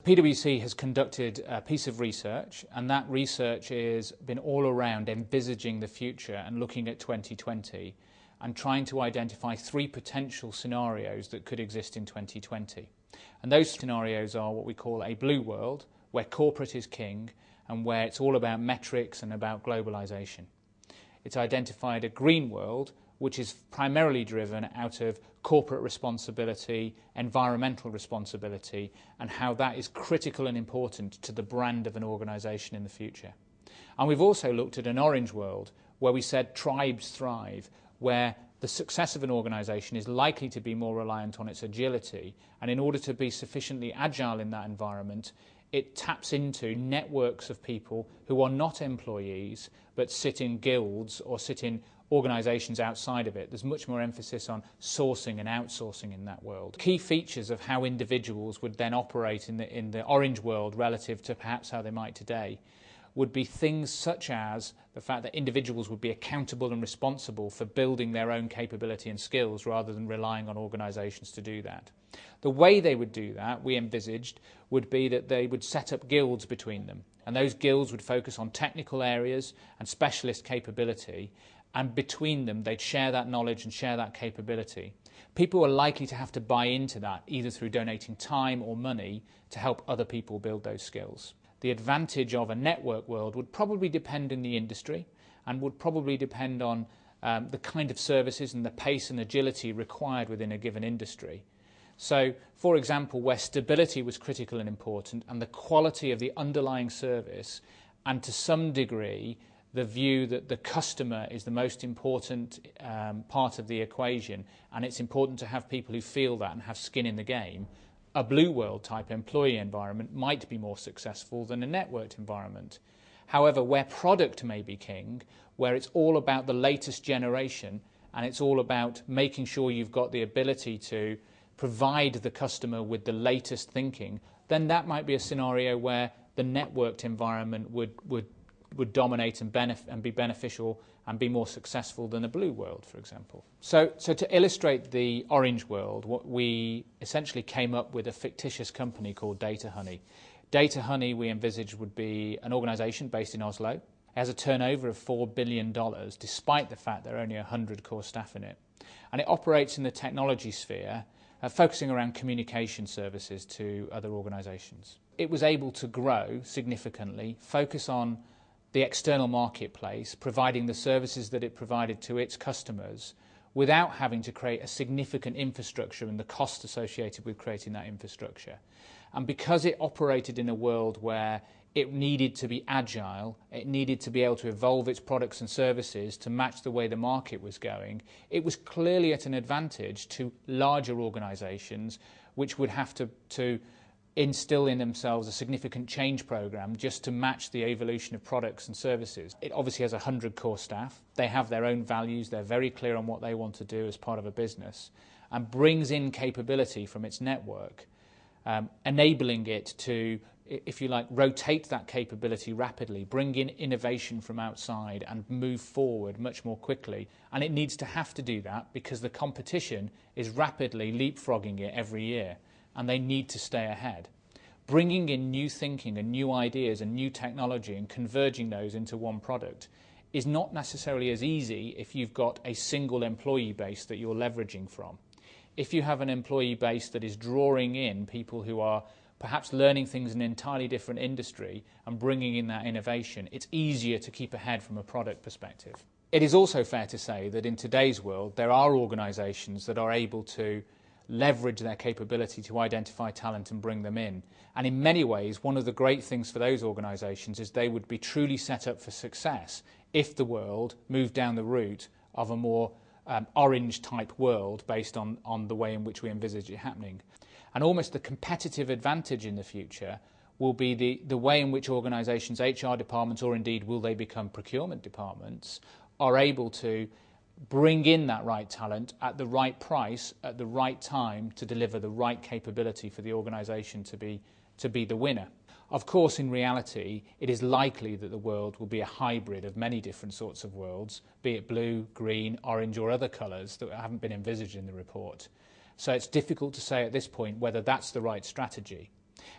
PwC has conducted a piece of research, and that research has been all around envisaging the future and looking at 2020 and trying to identify 3 potential scenarios that could exist in 2020. And those scenarios are what we call a blue world, where corporate is king and where it's all about metrics and about globalization. It's identified a green world, which is primarily driven out of corporate responsibility, environmental responsibility, and how that is critical and important to the brand of an organisation in the future. And we've also looked at an orange world, where we said tribes thrive, where the success of an organisation is likely to be more reliant on its agility, and in order to be sufficiently agile in that environment, it taps into networks of people who are not employees but sit in guilds or sit in organisations outside of it. There's much more emphasis on sourcing and outsourcing in that world. Key features of how individuals would then operate in the orange world relative to perhaps how they might today would be things such as the fact that individuals would be accountable and responsible for building their own capability and skills rather than relying on organisations to do that. The way they would do that, we envisaged, would be that they would set up guilds between them, and those guilds would focus on technical areas and specialist capability, and between them they'd share that knowledge and share that capability. People are likely to have to buy into that, either through donating time or money to help other people build those skills. The advantage of a network world would probably depend in the industry and would probably depend on the kind of services and the pace and agility required within a given industry. So, for example, where stability was critical and important, and the quality of the underlying service, and to some degree the view that the customer is the most important part of the equation, and it's important to have people who feel that and have skin in the game, a blue world type employee environment might be more successful than a networked environment. However, where product may be king, where it's all about the latest generation and it's all about making sure you've got the ability to provide the customer with the latest thinking, then that might be a scenario where the networked environment would dominate and be beneficial and be more successful than a blue world, for example. So to illustrate the orange world, what we essentially came up with a fictitious company called Data Honey. Data Honey, we envisaged, would be an organisation based in Oslo. It has a turnover of $4 billion, despite the fact there are only 100 core staff in it. And it operates in the technology sphere, focusing around communication services to other organisations. It was able to grow significantly, focus on the external marketplace, providing the services that it provided to its customers without having to create a significant infrastructure and the cost associated with creating that infrastructure. And because it operated in a world where it needed to be agile, it needed to be able to evolve its products and services to match the way the market was going, it was clearly at an advantage to larger organisations which would have to instill in themselves a significant change program just to match the evolution of products and services. It obviously has 100 core staff. They have their own values. They're very clear on what they want to do as part of a business, and brings in capability from its network, enabling it to, if you like, rotate that capability rapidly, bring in innovation from outside and move forward much more quickly. And it needs to have to do that because the competition is rapidly leapfrogging it every year, and they need to stay ahead. Bringing in new thinking and new ideas and new technology and converging those into one product is not necessarily as easy if you've got a single employee base that you're leveraging from. If you have an employee base that is drawing in people who are perhaps learning things in an entirely different industry and bringing in that innovation, it's easier to keep ahead from a product perspective. It is also fair to say that in today's world there are organisations that are able to leverage their capability to identify talent and bring them in. And in many ways, one of the great things for those organisations is they would be truly set up for success if the world moved down the route of a more orange-type world based on the way in which we envisage it happening. And almost the competitive advantage in the future will be the way in which organisations, HR departments, or indeed will they become procurement departments, are able to bring in that right talent at the right price, at the right time, to deliver the right capability for the organisation to be the winner. Of course, in reality, it is likely that the world will be a hybrid of many different sorts of worlds, be it blue, green, orange or other colours that haven't been envisaged in the report. So it's difficult to say at this point whether that's the right strategy.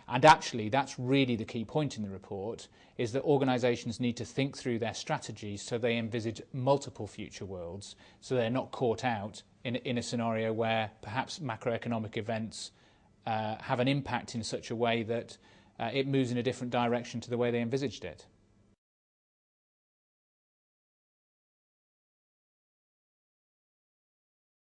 And actually, that's really the key point in the report, is that organisations need to think through their strategies so they envisage multiple future worlds, so they're not caught out in a scenario where perhaps macroeconomic events have an impact in such a way that it moves in a different direction to the way they envisaged it.